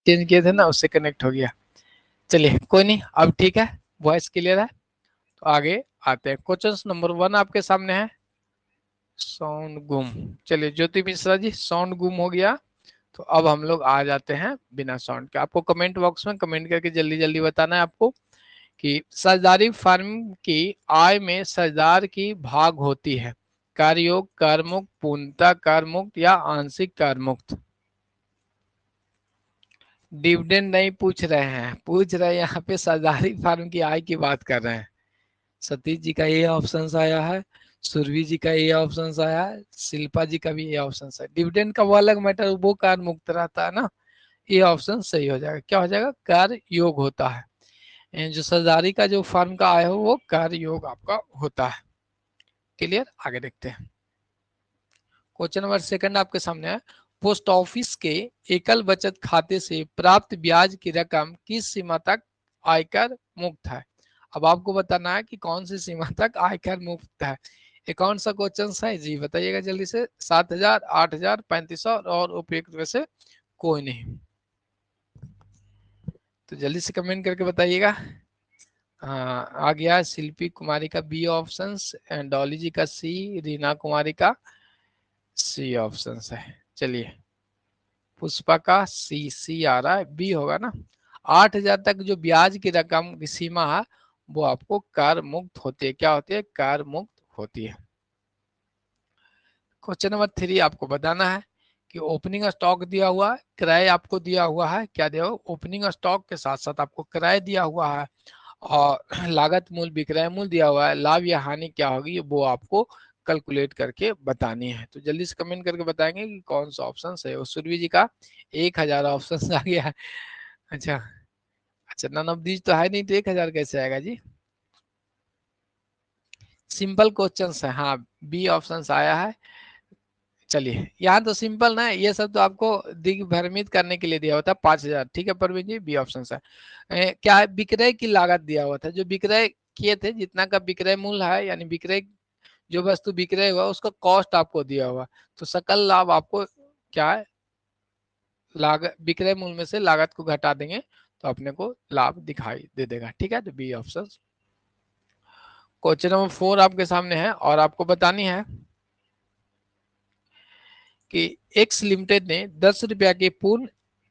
Change किए थे ना, उससे कनेक्ट हो गया। चलिए कोई नहीं, अब ठीक है, वॉइस क्लियर है। तो आगे आते हैं, क्वेश्चन नंबर 1 आपके सामने है, साउंड गुम। चलिए ज्योति मिश्रा जी, साउंड गुम हो गया। तो अब हम लोग आ जाते हैं बिना साउंड के। आपको कमेंट बॉक्स में कमेंट करके जल्दी जल्दी बताना है आपको कि साझेदारी फर्म की आय में साझेदार की भाग होती है, कर योग, कर मुक्त, पूर्णतः कर मुक्त या आंशिक कर मुक्त। डिविडेंड नहीं पूछ रहे हैं, पूछ रहे हैं यहाँ पे साझेदारी फर्म की आय की बात कर रहे हैं। सतीश जी का ये ऑप्शन आया है, सुरभि जी का ये ऑप्शन आया है, शिल्पा जी का भी ये ऑप्शन है। डिविडेंड का वो अलग मैटर, वो कर मुक्त रहता है ना। ये ऑप्शन सही हो जाएगा, क्या हो जाएगा, कर योग होता है। जो साझेदारी का जो फर्म का आय हो वो कर योग आपका होता है। क्लियर, आगे देखते हैं। क्वेश्चन नंबर 2 आपके सामने है, पोस्ट ऑफिस के एकल बचत खाते से प्राप्त ब्याज की रकम किस सीमा तक आयकर मुक्त है। अब आपको बताना है कि कौन सी सीमा तक आयकर मुक्त है। ये कौन सा क्वेश्चन है जी, बताइएगा जल्दी से। 7,000, 8,000, 3500 और उपयुक्त में से कोई नहीं। तो जल्दी से कमेंट करके बताइएगा। हाँ आ गया, शिल्पी कुमारी का बी ऑप्शन, डॉली जी का सी, रीना कुमारी का सी ऑप्शन है। चलिए, पुष्पा का सी आ रहा है, बी होगा ना। 8,000 तक जो ब्याज की रकम की सीमा है वो आपको कर मुक्त होती है। क्या होती है, कर मुक्त होती है। क्वेश्चन नंबर 3 आपको बताना है कि ओपनिंग स्टॉक दिया हुआ है, किराए आपको दिया हुआ है। क्या दिया हुआ, ओपनिंग स्टॉक के साथ साथ आपको किराए दिया हुआ है और लागत मूल, विक्रय मूल दिया हुआ है। लाभ या हानि क्या होगी वो आपको कैलकुलेट करके बतानी है। तो जल्दी से कमेंट करके बताएंगे कि कौन सा ऑप्शन सही है। सुरभि जी का 1,000 ऑप्शन आ गया है। अच्छा अच्छा, नन ऑफ दीज तो है नहीं, तो 1,000 कैसे आएगा जी। सिंपल क्वेश्चन है, हाँ बी ऑप्शन आया है। चलिए, यहाँ तो सिंपल ना है, ये सब तो आपको दिग्भ्रमित करने के लिए दिया होता है। 5,000, ठीक है परवीन जी, बी ऑप्शन है। क्या है, विक्रय की लागत दिया हुआ था, जो विक्रय किए थे जितना का विक्रय मूल्य है, यानी विक्रय जो वस्तु विक्रय हुआ उसका कॉस्ट आपको दिया हुआ। तो सकल लाभ आपको क्या है, लागत विक्रय मूल्य में से लागत को घटा देंगे तो अपने को लाभ दिखाई दे देगा। ठीक है, तो बी ऑप्शन। क्वेश्चन नंबर 4 आपके सामने है और आपको बतानी है कि एक्स लिमिटेड ने 10 रुपया के पूर्ण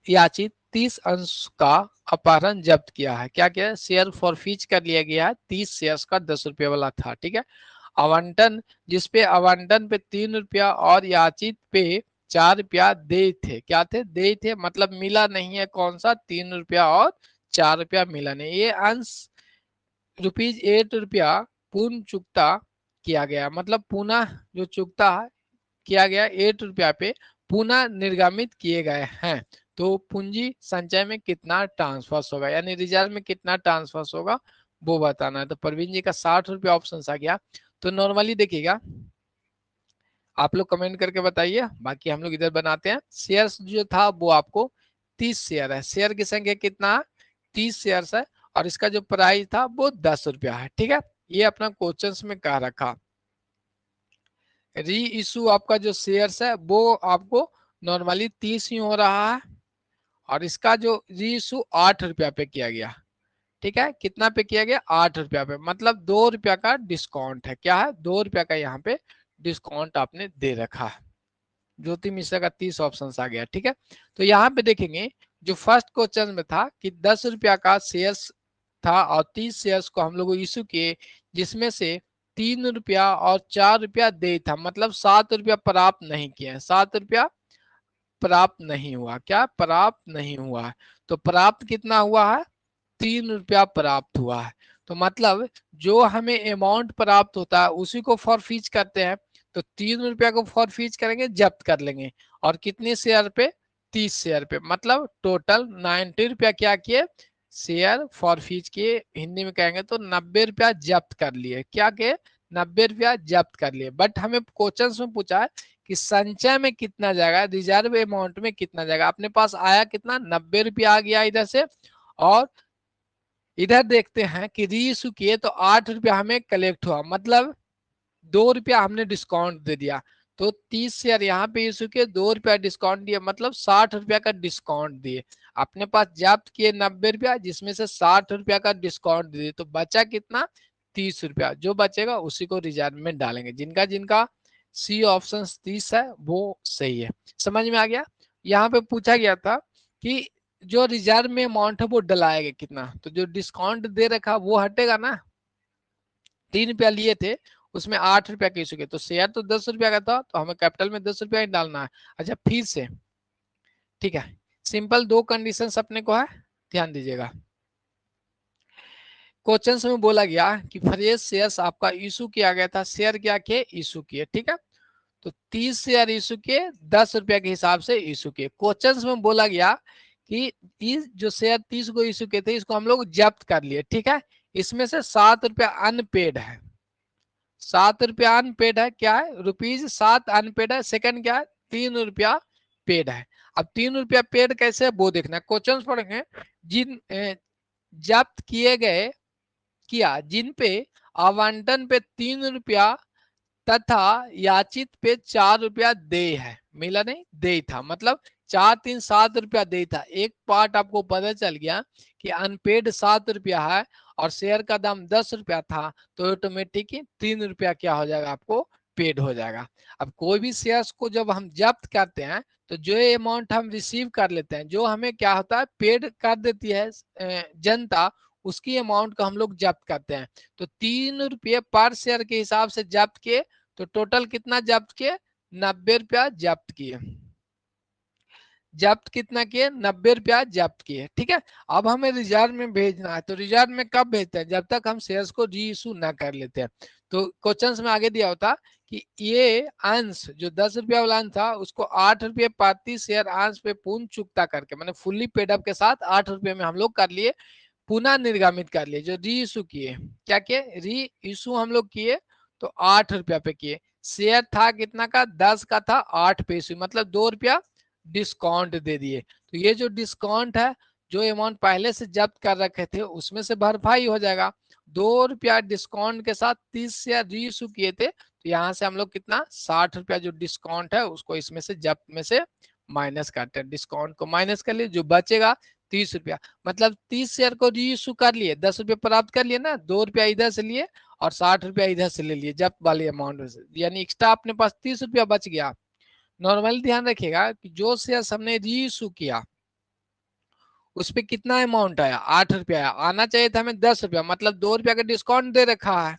याचित 30 अंश का अपहरण जब्त किया है। क्या किया, शेयर फॉरफीच कर लिया गया है। 30 शेयर्स का 10 रुपये वाला था, ठीक है। आवंटन, जिसपे आवंटन पे 3 रुपया और याचित पे 4 रुपया दे थे। क्या थे, दे थे, मतलब मिला नहीं है। कौन सा, 3 रुपया और 4 रुपया मिला नहीं। ये अंश ₹8 रुपया पूर्ण चुकता किया गया, मतलब पुनः जो चुकता किया गया 8 रुपया पे पुनः निर्गमित किए गए हैं। तो पूंजी संचय में कितना ट्रांसफर होगा, यानी रिजर्व में कितना ट्रांसफर होगा वो बताना है। तो प्रवीण जी का 60 रुपया ऑप्शन आ गया। तो नॉर्मली देखिएगा, आप लोग कमेंट करके बताइए, बाकी हम लोग इधर बनाते हैं। शेयर जो था वो आपको 30 शेयर है। शेयर की संख्या कितना, 30 शेयर है, और इसका जो प्राइस था वो 10 रुपया है। ठीक है, ये अपना क्वेश्चन में कह रखा। री इशू आपका जो शेयर्स है वो आपको नॉर्मली 30 ही हो रहा है, और इसका जो री इशू 8 रुपया पे किया गया। ठीक है, कितना पे किया गया, 8 रुपया पे, मतलब 2 रुपया का डिस्काउंट है। क्या है, 2 रुपया का यहाँ पे डिस्काउंट आपने दे रखा है। ज्योति मिश्रा का 30 ऑप्शन आ गया। ठीक है, तो यहाँ पे देखेंगे जो फर्स्ट क्वेश्चन में था कि 10 रुपया का शेयर्स था और 30 शेयर्स को हम लोग इशू किए, जिसमें से 3 रुपया और 4 रुपया दे था, मतलब 7 रुपया प्राप्त नहीं किए। 7 रुपया प्राप्त नहीं हुआ। क्या प्राप्त नहीं हुआ है, तो प्राप्त कितना हुआ है, 3 रुपया प्राप्त हुआ है। तो मतलब जो हमें अमाउंट प्राप्त होता है उसी को फॉरफीच करते हैं। तो 3 रुपया को फॉरफीच करेंगे, जब्त कर लेंगे, और कितने शेयर पे, 30 शेयर पे, मतलब टोटल 90 रुपया क्या किए, शेयर फॉरफीच किए। हिंदी में कहेंगे तो 90 रुपया जब्त कर लिए। क्या के, 90 रुपया जब्त कर लिए। बट हमें क्वेश्चन में पूछा है कि संचय में कितना जाएगा, रिजर्व अमाउंट में कितना जाएगा। अपने पास आया कितना, 90 रुपया आ गया इधर से, और इधर देखते हैं कि री इशू किए तो 8 रुपया हमें कलेक्ट हुआ, मतलब 2 रुपया हमने डिस्काउंट दे दिया। तो 30 शेयर यहाँ पे इशू किए, 2 रुपया डिस्काउंट दिए, मतलब 60 रुपया का डिस्काउंट दिए। अपने पास जब्त किए 90 रुपया, जिसमें से 60 रुपया का डिस्काउंट दिए, तो बचा कितना, 30 रुपया। जो बचेगा उसी को रिजर्व में डालेंगे। जिनका जिनका सी ऑप्शन 30 है वो सही है। समझ में आ गया। यहाँ पे पूछा गया था कि जो रिजर्व में अमाउंट है वो डलाएगा कितना, तो जो डिस्काउंट दे रखा वो हटेगा ना। 3 रुपया लिए थे, उसमें 8 रुपया के इशू के, तो शेयर तो 10 रुपया का था, तो हमें कैपिटल में 10 रुपया ही डालना है। अच्छा फिर से, ठीक है, सिंपल 2 कंडीशंस अपने को है, ध्यान दीजिएगा। क्वेश्चंस में बोला गया कि फ्रेश शेयर्स आपका इशू किया गया था, शेयर क्या किए, इशू किए, ठीक है। तो 30 शेयर इशू किए, 10 रुपया के हिसाब से इशू किए। क्वेश्चंस में बोला गया कि जो शेयर 30 को इशू किए थे, इसको हम लोग जब्त कर लिए, ठीक है। इसमें से 7 रुपया अनपेड है, 7 रुपया अनपेड है, क्या है, ₹7 अनपेड है। सेकंड क्या है, 3 रुपया पेड है। अब 3 रुपया पेड कैसे है वो देखना। क्वेश्चन पढ़ेंगे, जिन जब्त किए गए किया जिन पे आवंटन पे 3 रुपया तथा याचित पे 4 रुपया दे है, मिला नहीं, दे था, मतलब 4 3 7 रुपया दे था। एक पार्ट आपको पता चल गया कि अनपेड 7 रुपया है और शेयर का दाम 10 रुपया था, तो ऑटोमेटिक ही 3 रुपया क्या हो जाएगा, आपको पेड हो जाएगा। अब कोई भी शेयर्स को जब हम जब्त करते हैं, तो जो अमाउंट हम रिसीव कर लेते हैं, जो हमें क्या होता है पेड कर देती है जनता, उसकी अमाउंट को हम लोग जब्त करते हैं। तो 3 रुपये पर शेयर के हिसाब से जब्त किए, तो टोटल कितना जब्त किए, 90 रुपया जब्त किए। जब्त कितना किए, 90 रुपया जब्त किए, ठीक है। अब हमें रिजर्व में भेजना है, तो रिजर्व में कब भेजते हैं, जब तक हम शेयर्स को री इशू ना कर लेते हैं। तो क्वेश्चन में आगे दिया होता कि ये अंश जो 10 रुपया वाला अंश था, उसको 8 रुपये प्रति शेयर अंश पे पूर्ण चुकता करके, मैंने फुल्ली पेड अप के साथ 8 रुपये में हम लोग कर लिए, पुनः निर्गमित कर लिए। जो री इशू किए, क्या किए, री इशू हम लोग किए, तो 8 रुपया पे किए। शेयर था कितना का, 10 का था, 8 पे इशू, मतलब 2 रुपया डिस्काउंट दे दिए। तो ये जो डिस्काउंट है, जो अमाउंट पहले से जब्त कर रखे थे उसमें से भरपाई हो जाएगा। 2 रुपया डिस्काउंट के साथ 30 शेयर री इशू किए थे, तो यहाँ से हम लोग कितना, 60 रुपया जो डिस्काउंट है उसको इसमें से जब्त में से माइनस करते हैं। डिस्काउंट को माइनस कर लिए, जो बचेगा 30 रुपया, मतलब 30 शेयर को री इशू कर लिए, 10 रुपये प्राप्त कर लिए ना, 2 रुपया इधर से लिए और 60 रुपया इधर से ले लिए जब्त वाली अमाउंट से, यानी एक्स्ट्रा अपने पास 30 रुपया बच गया। नॉर्मली ध्यान रखिएगा कि जो शेयर हमने री इशू किया उस पर कितना अमाउंट आया, 8 रुपया आया, आना चाहिए था हमें 10 रुपया, मतलब 2 रुपया का डिस्काउंट दे रखा है।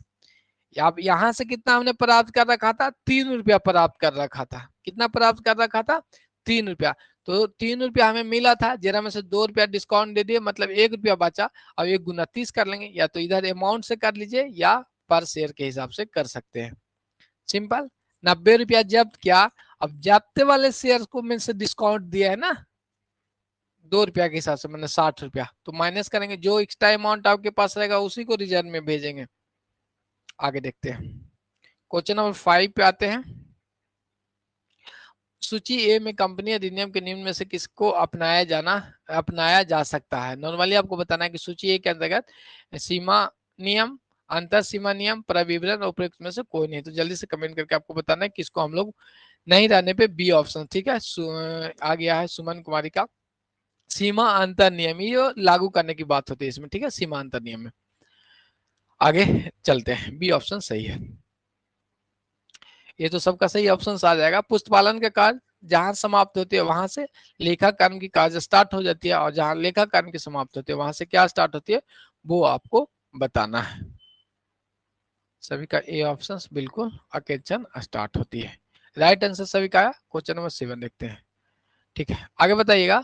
अब यहाँ से कितना हमने प्राप्त कर रखा था, 3 रुपया प्राप्त कर रखा था। कितना प्राप्त कर रखा था, 3 रुपया। तो 3 रुपया हमें मिला था, जरा में से 2 रुपया डिस्काउंट दे दिए, मतलब 1 रुपया बचा। अब 1 गुना 30 कर लेंगे, या तो इधर अमाउंट से कर लीजिए या पर शेयर के हिसाब से कर सकते हैं। सिंपल, 90 रुपया जब्त किया। अब जब्ते वाले शेयर को में से डिस्काउंट दिया है ना 2 रुपया के हिसाब से, मैंने 60 रुपया, तो माइनस करेंगे, जो एक्स्ट्रा अमाउंट आपके पास रहेगा उसी को रिजर्व में भेजेंगे। आगे देखते हैं, क्वेश्चन नंबर 5 पे आते हैं। सूची ए में कंपनी अधिनियम के निम्न में से किसको अपनाया जा सकता है। नॉर्मली आपको बताना है कि सूची ए के अंतर्गत सीमा नियम, अंतर सीमा नियम, प्रविवरण और उपयुक्त में से कोई नहीं। तो जल्दी से कमेंट करके आपको बताना है किसको हम लोग नहीं रहने पे बी ऑप्शन, ठीक है। आ गया है सुमन कुमारी का, सीमा अंतर नियम, ये लागू करने की बात होती है इसमें, ठीक है, सीमा अंतर नियम में। आगे चलते हैं, बी ऑप्शन सही है। ये तो सबका सही ऑप्शन आ जाएगा। पुष्पालन का कार्य जहां समाप्त होती है वहां से लेखा कर्म की कार्य स्टार्ट हो जाती है, और जहां लेखा कर्म की समाप्त होती है वहां से क्या स्टार्ट होती है वो आपको बताना है। सभी का ए ऑप्शन बिल्कुल अकेचन स्टार्ट होती है। राइट आंसर सभी का क्वेश्चन नंबर 7 देखते हैं, ठीक है। आगे बताइएगा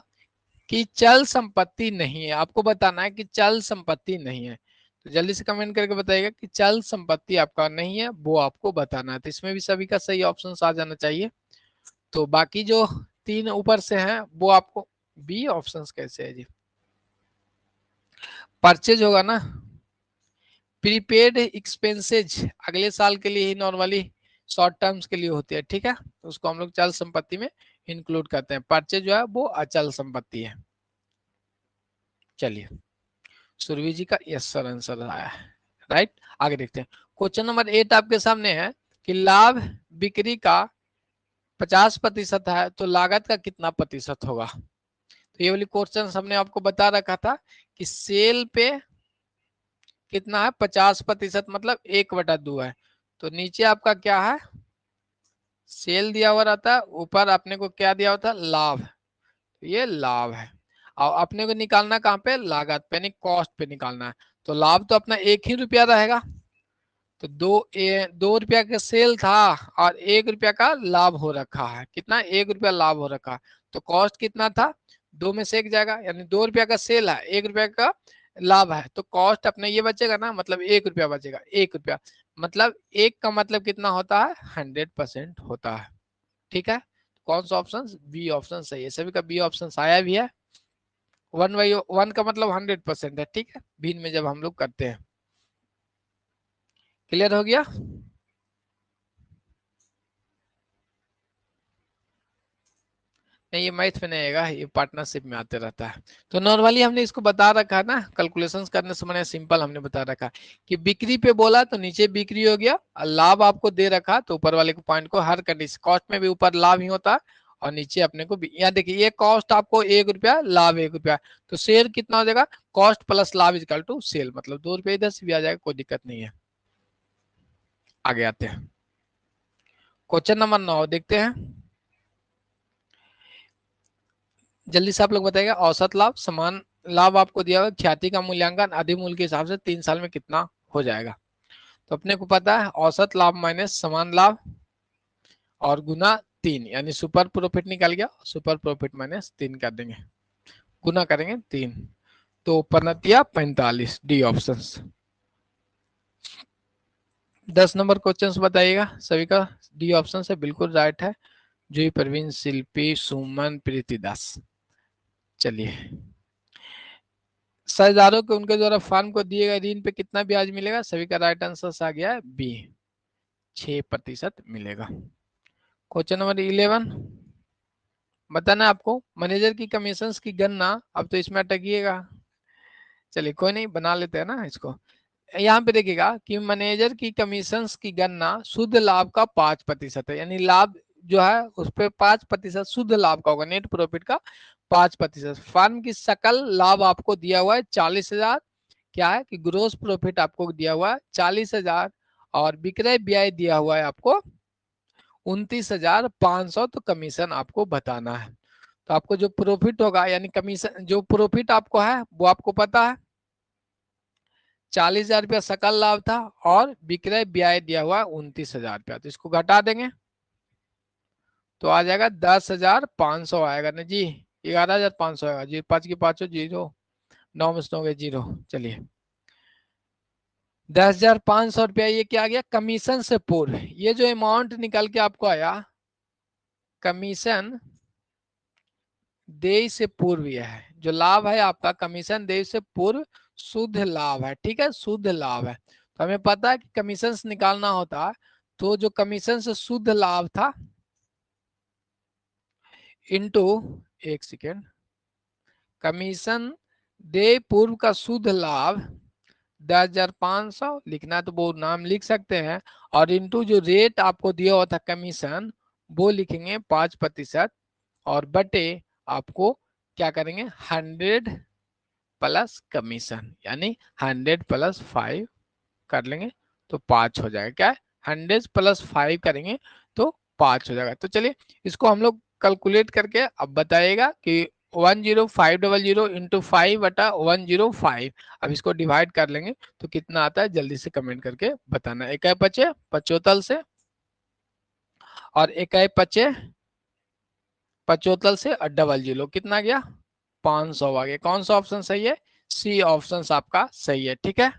कि चल संपत्ति नहीं है, आपको बताना है कि चल संपत्ति नहीं है। तो जल्दी से कमेंट करके बताइएगा कि चल संपत्ति आपका नहीं है, वो आपको बताना है। तो इसमें भी सभी का सही ऑप्शन आ जाना चाहिए। तो बाकी जो 3 ऊपर से हैं वो आपको बी ऑप्शंस कैसे है जी, परचेज होगा ना, प्रीपेड एक्सपेंसेज अगले साल के लिए ही नॉर्मली शॉर्ट टर्म्स के लिए होती है, ठीक है। तो उसको हम लोग चल संपत्ति में इंक्लूड करते हैं। परचेज जो है वो अचल संपत्ति है। चलिए, सुरभि जी का यस सर आंसर आया है, राइट। आगे देखते हैं, क्वेश्चन नंबर 8 आपके सामने है कि लाभ बिक्री का 50% है तो लागत का कितना प्रतिशत होगा। तो ये वाली क्वेश्चन हमने आपको बता रखा था कि सेल पे कितना है 50%, मतलब 1/2 है। तो नीचे आपका क्या है, सेल दिया हुआ रहता है, ऊपर अपने को क्या दिया होता है, लाभ। तो ये लाभ है और अपने को निकालना कहाँ पे, लागत पे, यानी कॉस्ट पे निकालना है। तो लाभ तो अपना 1 ही रुपया रहेगा। तो 2 रुपया का सेल था और 1 रुपया का लाभ हो रखा है। कितना, 1 रुपया लाभ हो रखा है। तो कॉस्ट कितना था, 2 में से 1 जाएगा, यानी 2 रुपया का सेल है, 1 रुपया का लाभ है। तो कॉस्ट अपने ये बचेगा ना, मतलब 1 रुपया बचेगा। 1 रुपया मतलब 1 का मतलब कितना होता है, 100% होता है। ठीक है, कौन सा ऑप्शन, बी ऑप्शन सही है। सभी का बी ऑप्शन आया भी है। 1/1 का मतलब 100% है। ठीक है, भिन्न में जब हम लोग करते हैं। क्लियर हो गया। नहीं, ये मैथ में नहीं आएगा, ये पार्टनरशिप में आते रहता है। तो नॉर्मली हमने इसको बता रखा है ना, कैलकुलेशंस करने से मैंने सिंपल हमने बता रखा कि बिक्री पे बोला तो नीचे बिक्री हो गया, और लाभ आपको दे रखा तो ऊपर वाले को पॉइंट को हर कंडीशन, कॉस्ट में भी ऊपर लाभ ही होता है और नीचे अपने को यहाँ देखिए, ये कॉस्ट आपको 1 रुपया, लाभ 1 रुपया, तो शेयर कितना हो जाएगा, कॉस्ट प्लस लाभ इजकल टू सेल, मतलब 2 रुपये इधर से भी आ जाएगा, कोई दिक्कत नहीं है। आगे आते हैं, क्वेश्चन नंबर 9 देखते हैं। जल्दी से आप लोग बताइएगा, औसत लाभ समान लाभ आपको दिया हुआ, ख्याति का मूल्यांकन अधिमूल्य के हिसाब से 3 साल में कितना हो जाएगा। तो अपने को पता है औसत लाभ माइनस समान लाभ और गुना 3, यानी सुपर प्रॉफिट निकल गया, सुपर प्रॉफिट माइनस 3 कर देंगे, गुना करेंगे 3, तो पनतिया 45, डी ऑप्शन। 10 नंबर क्वेश्चन बताइएगा सभी का, डी ऑप्शन से बिल्कुल राइट है। जूही, प्रवीण, शिल्पी, सुमन, प्रीति दास। चलिए, साझेदारों को उनके द्वारा फर्म को दिए गए ऋण पे कितना ब्याज मिलेगा, सभी का राइट आंसर आ गया है बी, 6% मिलेगा। क्वेश्चन नंबर 11 बताना आपको, मैनेजर की कमीशंस की गणना, अब तो इसमें अटकिएगा, चलिए कोई नहीं, बना लेते हैं ना इसको। यहाँ पे देखिएगा कि मैनेजर की कमीशंस की गणना शुद्ध लाभ का 5% है, यानी लाभ जो है उस पर 5% शुद्ध लाभ का होगा, नेट प्रॉफिट का 5%। फर्म की सकल लाभ आपको दिया हुआ है 40,000, क्या है कि ग्रोस प्रॉफिट आपको दिया हुआ है 40,000 और विक्रय व्यय दिया हुआ है आपको 29,500, तो कमीशन आपको बताना है। तो आपको जो प्रॉफिट होगा, यानी कमीशन जो प्रॉफिट आपको है वो आपको पता है 40,000 रुपया सकल लाभ था और विक्रय व्यय दिया हुआ 29,000 रुपया, तो इसको घटा देंगे तो आ जाएगा 10,500 आएगा ना जी, 11,500 आएगा जी, 5 की 5 जीरो, 9 में 9 गए जीरो। चलिए 10,500 रुपया, ये क्या आ गया, कमीशन से पूर्व, ये जो अमाउंट निकल के आपको आया कमीशन देय से पूर्व, यह है जो लाभ है आपका, कमीशन देय से पूर्व शुद्ध लाभ है। ठीक है, शुद्ध लाभ है, तो हमें पता है कि कमीशन निकालना होता है, तो जो कमीशन से शुद्ध लाभ था इनटू, एक सेकेंड, कमीशन देय पूर्व का शुद्ध लाभ 10,500 लिखना है तो वो नाम लिख सकते हैं, और इनटू जो रेट आपको दिया हुआ था कमीशन वो लिखेंगे 5%, और बटे आपको क्या करेंगे 100 प्लस कमीशन, यानी 100 प्लस 5 कर लेंगे तो 5 हो जाएगा। क्या है, 100 प्लस 5 करेंगे तो 5 हो जाएगा। तो चलिए इसको हम लोग कैलकुलेट करके अब बताइएगा कि 10500 इंटू 5/105, अब इसको डिवाइड कर लेंगे तो कितना आता है, जल्दी से कमेंट करके बताना। एक है 75 से और एक है 75 से और 00, कितना गया 500 आ गया। कौन सा ऑप्शन सही है, सी ऑप्शन आपका सही है। ठीक है,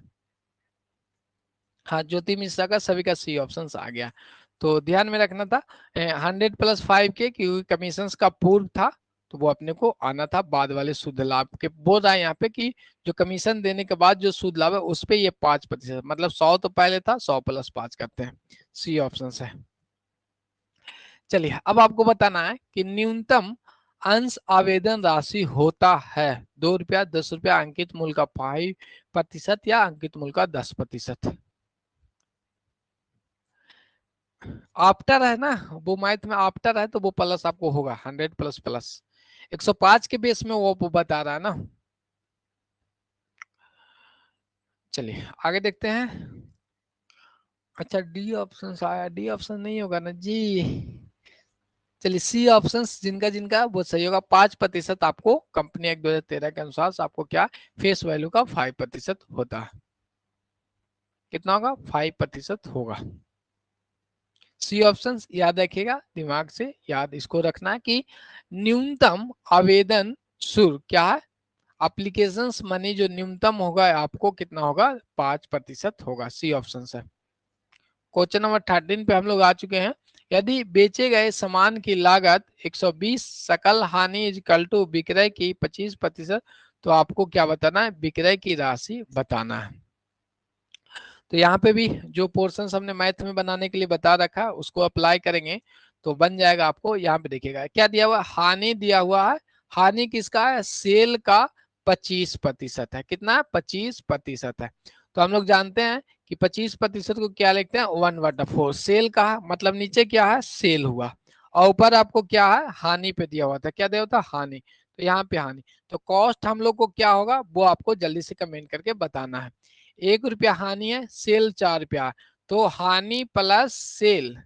हाँ, ज्योति मिश्रा का सभी का सी ऑप्शन आ गया। तो ध्यान में रखना था 100 प्लस 5 के, क्योंकि कमीशन का पूर्व था तो वो अपने को आना था बाद वाले शुद्ध लाभ के। बोल रहा है यहाँ पे कि जो कमीशन देने के बाद जो शुद्ध लाभ है उस पे ये 5%, मतलब 100 तो पहले था, 100 प्लस 5 करते हैं, सी ऑप्शन है। चलिए अब आपको बताना है कि न्यूनतम अंश आवेदन राशि होता है 2 रुपया, 10 रुपया, अंकित मूल्य का 5% या अंकित मूल्य का 10%। आफ्टर है ना, वो मैथ में आफ्टर है तो वो प्लस आपको होगा 100 प्लस प्लस 105 के बेस में वो बता रहा है ना। चलिए आगे देखते हैं। अच्छा डी ऑप्शन आया, डी ऑप्शन नहीं होगा ना जी। चलिए सी ऑप्शन जिनका जिनका वो सही होगा। 5% आपको कंपनी एक्ट 2013 के अनुसार आपको क्या फेस वैल्यू का 5% होता है। कितना होगा? 5% होगा। सी ऑप्शन याद रखिएगा, दिमाग से याद इसको रखना है कि न्यूनतम आवेदन शुल्क क्या है, एप्लीकेशंस मनी जो न्यूनतम होगा आपको कितना होगा? 5% होगा। सी ऑप्शन है। क्वेश्चन नंबर 13 पे हम लोग आ चुके हैं। यदि बेचे गए सामान की लागत 120 सकल हानि इजकल टू विक्रय की 25%, तो आपको क्या बताना है? विक्रय की राशि बताना है। तो यहाँ पे भी जो पोर्शन हमने मैथ में बनाने के लिए बता रखा है उसको अप्लाई करेंगे तो बन जाएगा। आपको यहाँ पे देखिएगा क्या दिया हुआ, हानि दिया हुआ है। हानि किसका है? सेल का 25% है। कितना है? 25% है। तो हम लोग जानते हैं कि 25% को क्या लिखते हैं? 1/4। सेल का है मतलब नीचे क्या है? सेल हुआ, और ऊपर आपको क्या है? हानि पे दिया हुआ था। क्या दिया हुआ था? हानि। तो यहाँ पे हानि, तो कॉस्ट हम लोग को क्या होगा वो आपको जल्दी से कमेंट करके बताना है। 1 रुपया हानि है, सेल 4 रुपया, तो हानि प्लस सेल,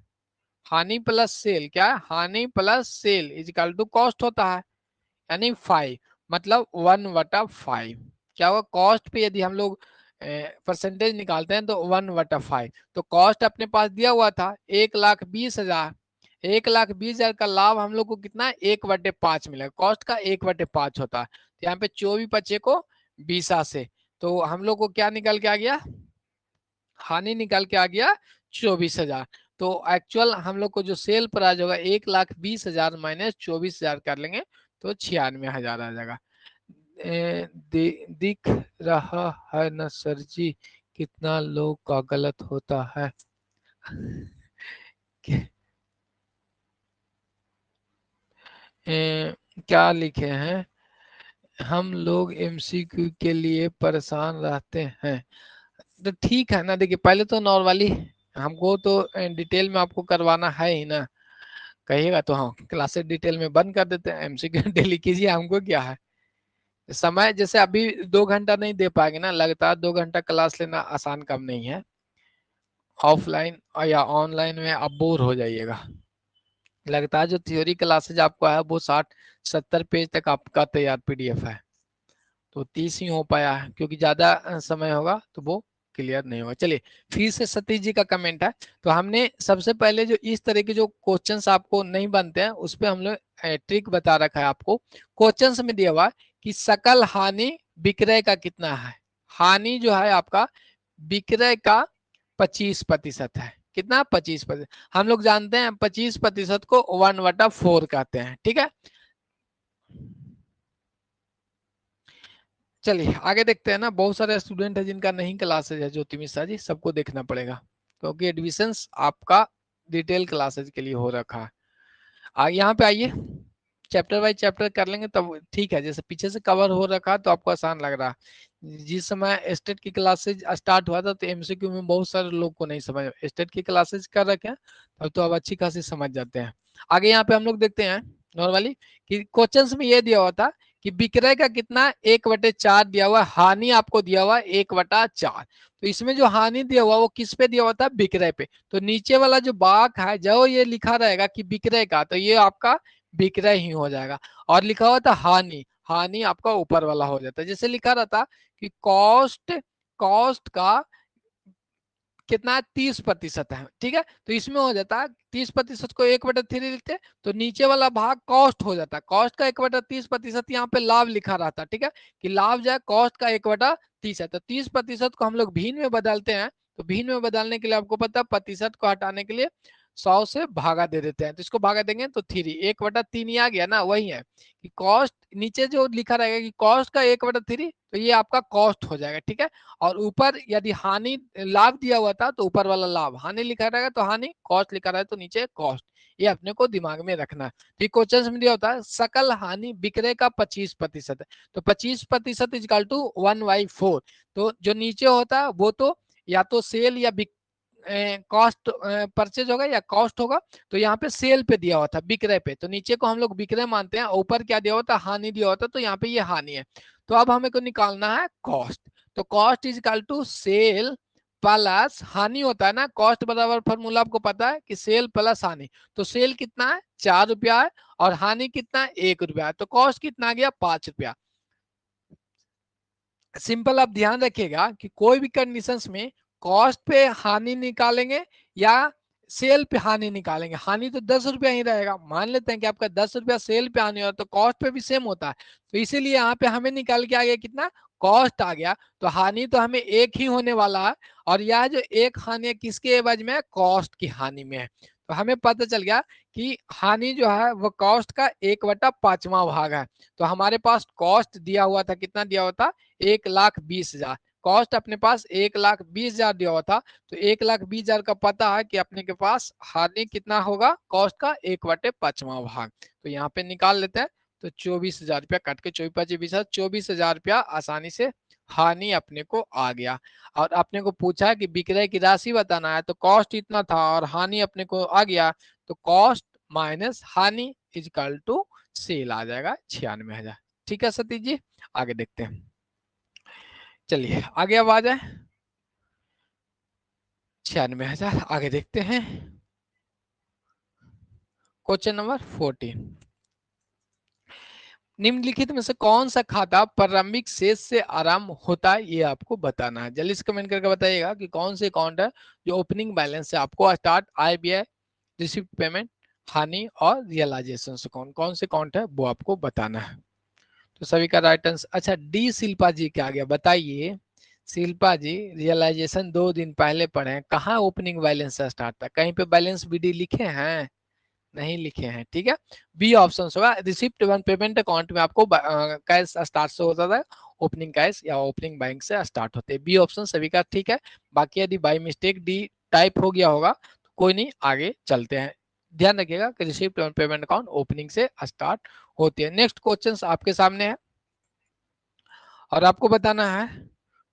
हानि प्लस सेल क्या है? हानि plus sell is equal to cost होता है, यानी 5, मतलब 1/5। क्या होगा? कॉस्ट पे यदि हम लोग परसेंटेज निकालते हैं तो 1/5। तो कॉस्ट अपने पास दिया हुआ था 1,20,000। 1,20,000 का लाभ हम लोग को कितना? 1/5 मिलेगा। कॉस्ट का 1/5 होता है। तो यहाँ पे 24 बचे को 20 से, तो हम लोग को क्या निकल के आ गया? हानि निकल के आ गया 24,000। तो एक्चुअल हम लोग को जो सेल प्राइस होगा 1,20,000 माइनस 24,000 कर लेंगे तो 96,000 आ जाएगा। दिख रहा है ना सर जी कितना लोग का गलत होता है। क्या लिखे हैं? हम लोग एमसीक्यू के लिए परेशान रहते हैं। तो ठीक है ना, देखिए पहले तो नॉर्मली हमको तो डिटेल में आपको करवाना है ही ना। कहिएगा तो हाँ क्लासेस डिटेल में बंद कर देते हैं, एमसीक्यू डेली कीजिए, हमको क्या है। समय जैसे अभी 2 घंटा नहीं दे पाएंगे ना, लगातार 2 घंटा क्लास लेना आसान काम नहीं है। ऑफलाइन या ऑनलाइन में आप बोर हो जाइएगा। लगातार जो थ्योरी क्लासेज आपको है वो 60-70 पेज तक आपका तैयार पीडीएफ है, तो 30 ही हो पाया है क्योंकि ज्यादा समय होगा तो वो क्लियर नहीं होगा। चलिए फिर से सतीश जी का कमेंट है। तो हमने सबसे पहले जो इस तरह के जो क्वेश्चंस आपको नहीं बनते हैं उस पे हम लोग ट्रिक बता रखा है आपको। क्वेश्चंस में दिया हुआ कि सकल हानि विक्रय का कितना है। हानि जो है आपका विक्रय का 25% है। कितना? 25%। हम लोग जानते हैं 25% को 1/4 कहते हैं। ठीक है, चलिए आगे देखते हैं ना। बहुत सारे स्टूडेंट है जिनका नहीं क्लासेज है, ज्योति मिश्रा जी सबको देखना पड़ेगा क्योंकि एडमिशंस आपका डिटेल क्लासेज के लिए हो रखा है। आगे यहाँ पे आइए, चैप्टर वाइज चैप्टर कर लेंगे तब ठीक है। जैसे पीछे से कवर हो रखा तो आपको आसान लग रहा। जिस समय स्टेट की क्लासेज स्टार्ट हुआ था तो एमसीक्यू में बहुत सारे लोग को नहीं समझ, स्टेट की क्लासेज कर रखे हैं तब तो अब अच्छी खासी समझ जाते हैं। आगे यहाँ पे हम लोग देखते हैं नॉर्मली कि क्वेश्चंस में ये दिया हुआ था कि विक्रय का कितना 1/4 दिया हुआ, हानि आपको दिया हुआ 1/4। तो इसमें जो हानि दिया हुआ वो किस पे दिया हुआ था? विक्रय पे। तो नीचे वाला जो बाक है जो ये लिखा रहेगा कि विक्रय का, तो ये आपका विक्रय ही हो जाएगा। और लिखा हुआ था हानि, हानि आपका ऊपर वाला हो जाता है। जैसे लिखा रहता कि कॉस्ट, कॉस्ट का कितना? 30% है। ठीक है, तो इसमें हो जाता है 30% को 1/3 लिखते हैं तो नीचे वाला भाग कॉस्ट हो जाता है। कॉस्ट का 1/30% यहाँ पे लाभ लिखा रहता है। ठीक है, कि लाभ जो है कॉस्ट का 1/30 है। तो 30% को हम लोग भिन्न में बदलते हैं। तो भिन्न में बदलने के लिए आपको पता है प्रतिशत को हटाने के लिए 100 से भागा दे देते हैं। तो इसको भागा देंगे तो 3, 1/3 ही आ गया ना। वही है कि कॉस्ट नीचे जो लिखा रहेगा कि कॉस्ट का 1/3, तो ये आपका कॉस्ट हो जाएगा। ठीक है, और ऊपर यदि हानि लाभ दिया हुआ था तो ऊपर वाला लाभ, हानि लिखा रहेगा तो हानि, कॉस्ट लिखा रहा है तो नीचे कॉस्ट। ये अपने को दिमाग में रखना है। ठीक, क्वेश्चन में दिया होता है सकल हानि विक्रय का 25% है। तो 25% इजकल टू 1/4। तो जो नीचे होता है वो तो या तो सेल या कॉस्ट परचेज होगा या कॉस्ट होगा, तो यहाँ पे सेल पे दिया हुआ था, विक्रय पे, तो नीचे को हम लोग विक्रय मानते हैं, ऊपर क्या दिया होता है, हानि दिया होता है, तो यहाँ पे ये हानि है। तो अब हमें को निकालना है कॉस्ट। तो cost is equal to sell plus हानि होता है ना, कॉस्ट बराबर फॉर्मूला आपको पता है कि सेल प्लस हानि। तो सेल कितना है, 4 रुपया है, और हानि कितना है, 1 रुपया है, तो कॉस्ट कितना आ गया, 5 रुपया। सिंपल आप ध्यान रखिएगा कि कोई भी कंडीशंस में कॉस्ट पे हानि निकालेंगे या सेल पे हानि निकालेंगे, हानि तो 10 रुपया ही रहेगा। मान लेते हैं कि आपका 10 रुपया सेल पे हानि हो तो कॉस्ट पे भी सेम होता है, तो इसीलिए यहाँ पे हमें निकाल के आ गया कितना, कॉस्ट आ गया। तो हानि तो हमें एक ही होने वाला है, और यह जो एक हानि है किसके एवज में है, कॉस्ट की हानि में है। तो हमें पता चल गया कि हानि जो है वो कॉस्ट का 1/5वां भाग है। तो हमारे पास कॉस्ट दिया हुआ था, कितना दिया हुआ था, 1,20,000। कॉस्ट अपने पास 1,20,000 दिया हुआ था, तो 1,20,000 का पता है कि अपने के पास हानि कितना होगा, कॉस्ट का 1/5वां भाग। तो यहाँ पे निकाल लेते हैं, तो 24,000 रुपया कट के 24,000 रुपया आसानी से हानि अपने को आ गया। और अपने को पूछा है कि विक्रय की राशि बताना है, तो कॉस्ट इतना था और हानि अपने को आ गया, तो कॉस्ट माइनस हानि इजकल टू सेल आ जाएगा 96,000। ठीक है सतीश जी, आगे देखते हैं। चलिए आगे अब आ जाए, 96,000, आगे देखते हैं। क्वेश्चन नंबर 14, निम्नलिखित में से कौन सा खाता प्रारंभिक शेष से आरंभ होता है, ये आपको बताना है। जल्दी से कमेंट करके बताइएगा कि कौन से अकाउंट है जो ओपनिंग बैलेंस से आपको स्टार्ट, आय व्यय, रिसिप्ट पेमेंट, हानि और रियलाइजेशन अकाउंट, कौन से अकाउंट है वो आपको बताना है। तो सभी का राइट आंसर, अच्छा डी शिल्पा जी क्या आ गया बताइए। शिल्पा जी रियलाइजेशन 2 दिन पहले पढ़े हैं, कहाँ ओपनिंग बैलेंस से स्टार्ट था, कहीं पे बैलेंस बीडी लिखे हैं, नहीं लिखे हैं, ठीक है। बी ऑप्शन होगा, रिसिप्ट वन पेमेंट अकाउंट में आपको कैश स्टार्ट से होता था, ओपनिंग कैश या ओपनिंग बैंक से स्टार्ट होते हैं। बी ऑप्शन सभी का ठीक है, बाकी यदि बाई मिस्टेक डी टाइप हो गया होगा तो कोई नहीं, आगे चलते हैं। ध्यान रखिएगा कि receipt one payment account opening से स्टार्ट होती है। नेक्स्ट क्वेश्चन आपके सामने है और आपको बताना है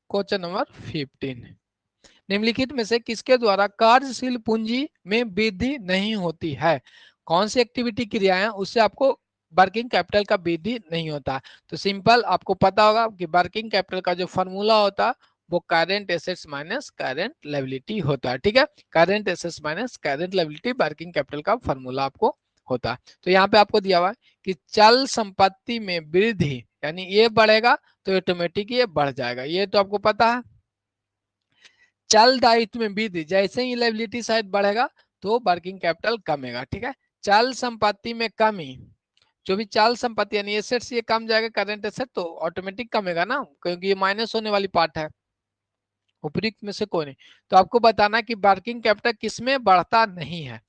क्वेश्चन नंबर 15, निम्नलिखित में से किसके द्वारा कार्यशील पूंजी में वृद्धि नहीं होती है, कौन सी एक्टिविटी क्रियाएं उससे आपको वर्किंग कैपिटल का वृद्धि नहीं होता। तो सिंपल आपको पता होगा कि वर्किंग कैपिटल का जो फॉर्मूला होता है वो current assets minus current liability होता है, ठीक है। Current assets minus current liability working capital का फॉर्मूला आपको होता है। तो यहाँ पे आपको दिया हुआ है कि चल संपत्ति में वृद्धि, यानी ये बढ़ेगा तो ऑटोमेटिक ये बढ़ जाएगा, ये तो आपको पता है। चल दायित्व में वृद्धि, जैसे ही लायबिलिटी साइड बढ़ेगा तो वर्किंग कैपिटल कमेगा, ठीक है। चल संपत्ति में कमी, जो भी चल संपत्ति यानी एसेट्स ये कम जाएगा, करेंट एसेट तो ऑटोमेटिक कमेगा ना, क्योंकि ये माइनस होने वाली पार्ट है, उपयुक्त में से कोई नहीं। तो आपको बताना है कि वर्किंग कैपिटल किसमें बढ़ता नहीं है।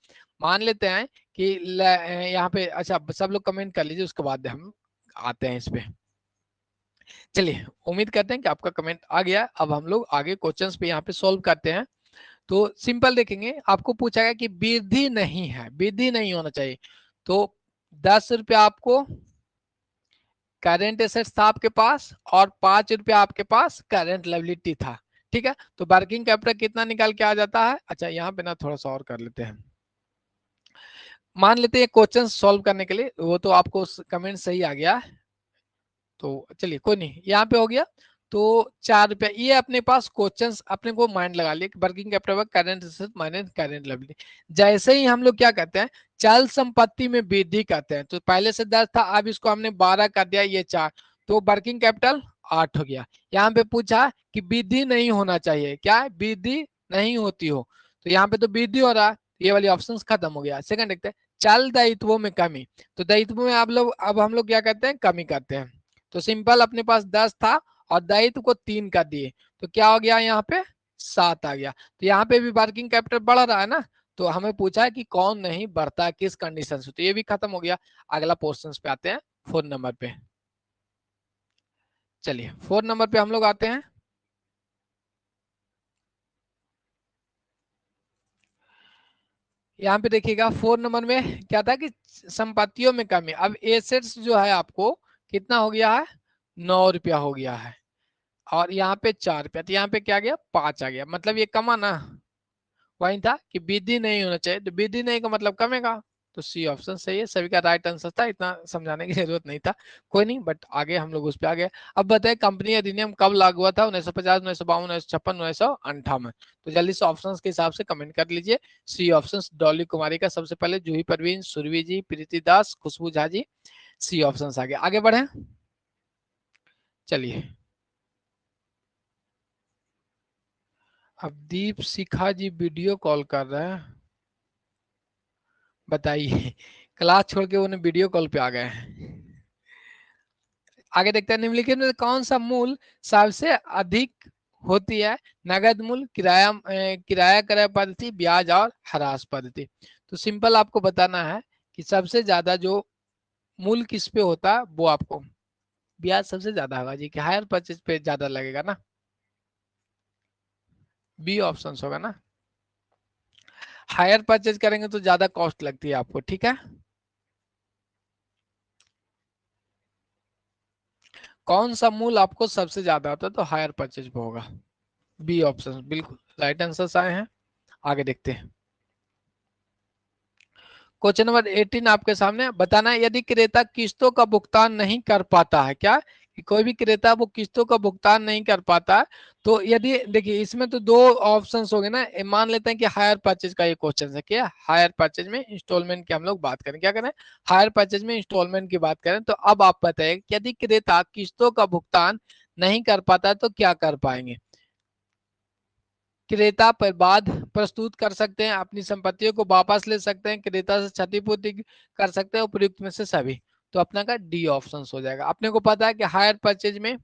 मान लेते हैं कि यहाँ पे, अच्छा सब लोग कमेंट कर लीजिए, उसके बाद हम आते हैं इस पे। चलिए उम्मीद करते हैं कि आपका कमेंट आ गया। अब हम लोग आगे क्वेश्चंस पे यहाँ पे सॉल्व करते हैं। तो सिंपल देखेंगे, आपको पूछा गया कि वृद्धि नहीं है, वृद्धि नहीं होना चाहिए, तो 10 रुपया आपको करेंट एसेट्स था आपके पास और 5 रुपया आपके पास करेंट लायबिलिटी था, ठीक है। तो वर्किंग कैपिटल कितना निकाल के आ जाता है, अच्छा यहाँ पे ना थोड़ा सा और कर लेते हैं। मान लेते हैं क्वेश्चन सॉल्व करने के लिए, वो तो आपको कमेंट सही आ गया, तो चलिए कोई नहीं, यहाँ पे हो गया। तो 4 रुपया, ये अपने पास क्वेश्चंस अपने को माइंड लगा लिया, working capital current asset minus current liability. जैसे ही हम लोग क्या कहते हैं, चल संपत्ति में वृद्धि कहते हैं, तो पहले से 10 था, अब इसको हमने 12 कर दिया, ये 4, तो वर्किंग कैपिटल 8 हो गया। यहाँ पे पूछा कि वृद्धि नहीं होना चाहिए, क्या है, वृद्धि नहीं होती हो, तो यहाँ पे तो वृद्धि हो रहा है, ये वाली ऑप्शन खत्म हो गया। सेकंड देखते हैं, चल दायित्वों में कमी, तो दायित्व में आप लोग, अब हम लोग क्या करते हैं, कमी करते हैं। तो सिंपल अपने पास 10 था और दायित्व को 3 कर दिए, तो क्या हो गया, यहाँ पे 7 आ गया। तो यहाँ पे भी वर्किंग कैपिटल बढ़ रहा है ना, तो हमें पूछा है कि कौन नहीं बढ़ता, किस कंडीशन से, तो ये भी खत्म हो गया। अगला क्वेश्चन पे आते हैं, 4 नंबर पे। चलिए 4 नंबर पे हम लोग आते हैं। यहाँ पे देखिएगा 4 नंबर में क्या था कि संपत्तियों में कमी, अब एसेट्स जो है आपको कितना हो गया है, 9 रुपया हो गया है, और यहाँ पे 4 रुपया, तो यहाँ पे क्या गया, 5 आ गया, मतलब ये कमा ना, पॉइंट था कि वृद्धि नहीं होना चाहिए, तो वृद्धि नहीं का मतलब कमेगा, तो सी ऑप्शन सही है, सभी का राइट आंसर था, इतना समझाने की जरूरत नहीं था। कोई नहीं, बट आगे हम लोग उस पर आ गए। अब बताए कंपनी अधिनियम कब लागू हुआ था? 1950, 1952, 1956, 1958। तो जल्दी से ऑप्शंस के हिसाब से कमेंट कर लीजिए। सी ऑप्शन डॉली कुमारी का सबसे पहले, जूही परवीन, सुरभि जी, प्रीति दास, खुशबू झा जी। सी ऑप्शन आगे बढ़े। चलिए, अब दीप शिखा जी वीडियो कॉल कर रहे हैं, बताइए। क्लास छोड़ के उन्हें वीडियो कॉल पे आ गए हैं। आगे देखते हैं, निम्नलिखित में कौन सा मूल सबसे अधिक होती है? नगद मूल, किराया क्रय पद्धति, ब्याज और ह्रास पद्धति। तो सिंपल आपको बताना है कि सबसे ज्यादा जो मूल किस पे होता है, वो आपको ब्याज सबसे ज्यादा होगा जी, कि हायर परचेज पे ज्यादा लगेगा ना, बी ऑप्शन होगा ना। हायर परचेज करेंगे तो ज्यादा कॉस्ट लगती है आपको, ठीक है। कौन सा मूल आपको सबसे ज्यादा होता है? तो हायर परचेज पे होगा, बी ऑप्शन बिल्कुल राइट आंसर आए हैं। आगे देखते हैं, क्वेश्चन नंबर 18 आपके सामने, बताना है यदि क्रेता किस्तों का भुगतान नहीं कर पाता है, क्या कि कोई भी क्रेता वो किस्तों का भुगतान नहीं कर पाता है, तो यदि देखिए इसमें तो दो ऑप्शंस हो गए ना, मान लेते हैं कि हायर परचेज का ये क्वेश्चन है, क्या हायर परचेज में इंस्टॉलमेंट की हम लोग बात करें, क्या करें, हायर परचेज में इंस्टॉलमेंट की बात करें। तो अब आप बताइए यदि क्रेता किस्तों का भुगतान नहीं कर पाता है तो क्या कर पाएंगे? क्रेता पर बाद प्रस्तुत कर सकते हैं, अपनी संपत्तियों को वापस ले सकते हैं, क्रेता से क्षतिपूर्ति कर सकते हैं, उपयुक्त में से सभी। तो अपना का डी ऑप्शन हो जाएगा। अपने को पता है कि हायर परचेज में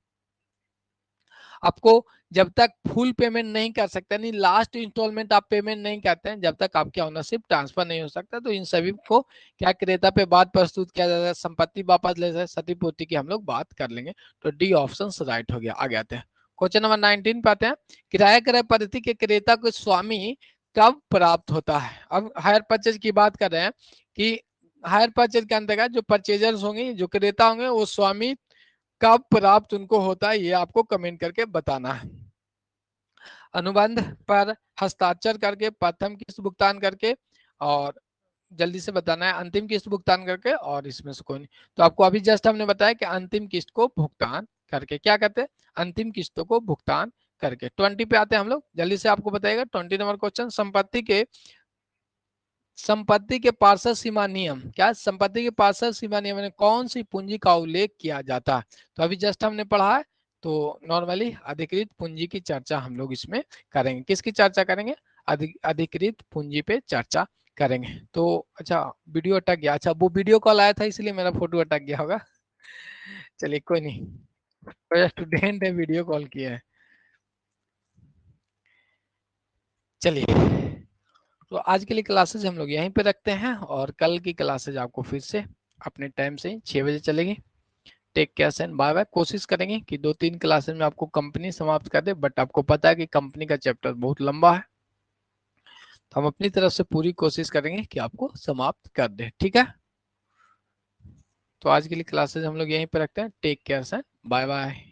आपको जब तक फुल पेमेंट नहीं कर सकते, नहीं लास्ट इंस्टॉलमेंट आप पेमेंट नहीं करते हैं, जब तक आपकी ओनरशिप ट्रांसफर नहीं हो सकता, तो इन सभी को क्या क्रेता पे बाद प्रस्तुत किया जाता है, संपत्ति वापस ले सकते, क्षतिपूर्ति की हम लोग बात कर लेंगे। तो डी ऑप्शन राइट हो गया। आगे आते हैं, क्वेश्चन नंबर 19 पे आते हैं, किराया क्रय पद्धति के क्रेता को स्वामी कब प्राप्त होता है? अब हायर परचेज की बात कर रहे हैं कि हायर परचेज के अंतर्गत जो परचेजर्स होंगे, जो क्रेता होंगे, वो स्वामी कब प्राप्त उनको होता है, ये आपको कमेंट करके बताना है। अनुबंध पर हस्ताक्षर करके, प्रथम किस्त भुगतान करके, और जल्दी से बताना है अंतिम किस्त भुगतान करके, और इसमें से कोई नहीं। तो आपको अभी जस्ट हमने बताया कि अंतिम किस्त को भुगतान करके, क्या कहते हैं, अंतिम किस्तों को भुगतान करके। 20 पे आते हैं हम लोग, जल्दी से आपको बताएगा 20 नंबर क्वेश्चन, संपत्ति के पार्षद सीमा नियम, क्या संपत्ति के पार्षद सीमा नियम में कौन सी पूंजी का उल्लेख किया जाता है? तो अभी जस्ट हमने पढ़ा है, तो नॉर्मली अधिकृत पूंजी की चर्चा हम लोग इसमें करेंगे। किसकी चर्चा करेंगे? अधिकृत पूंजी पे चर्चा करेंगे। तो अच्छा, वीडियो अटक गया, अच्छा वो वीडियो कॉल आया था इसलिए मेरा फोटो अटक गया होगा। चलिए कोई नहीं, तो स्टूडेंट है वीडियो कॉल किया है। चलिए, तो आज के लिए क्लासेज हम लोग यहीं पे रखते हैं, और कल की क्लासेज आपको फिर से अपने टाइम से 6 बजे चलेगी। Take care and bye bye. कोशिश करेंगे कि 2-3 क्लासेज में आपको कंपनी समाप्त कर दे, बट आपको पता है कि कंपनी का चैप्टर बहुत लंबा है, तो हम अपनी तरफ से पूरी कोशिश करेंगे कि आपको समाप्त कर दे, ठीक है। तो आज के लिए क्लासेज हम लोग यहीं पे रखते हैं। Take care and bye bye.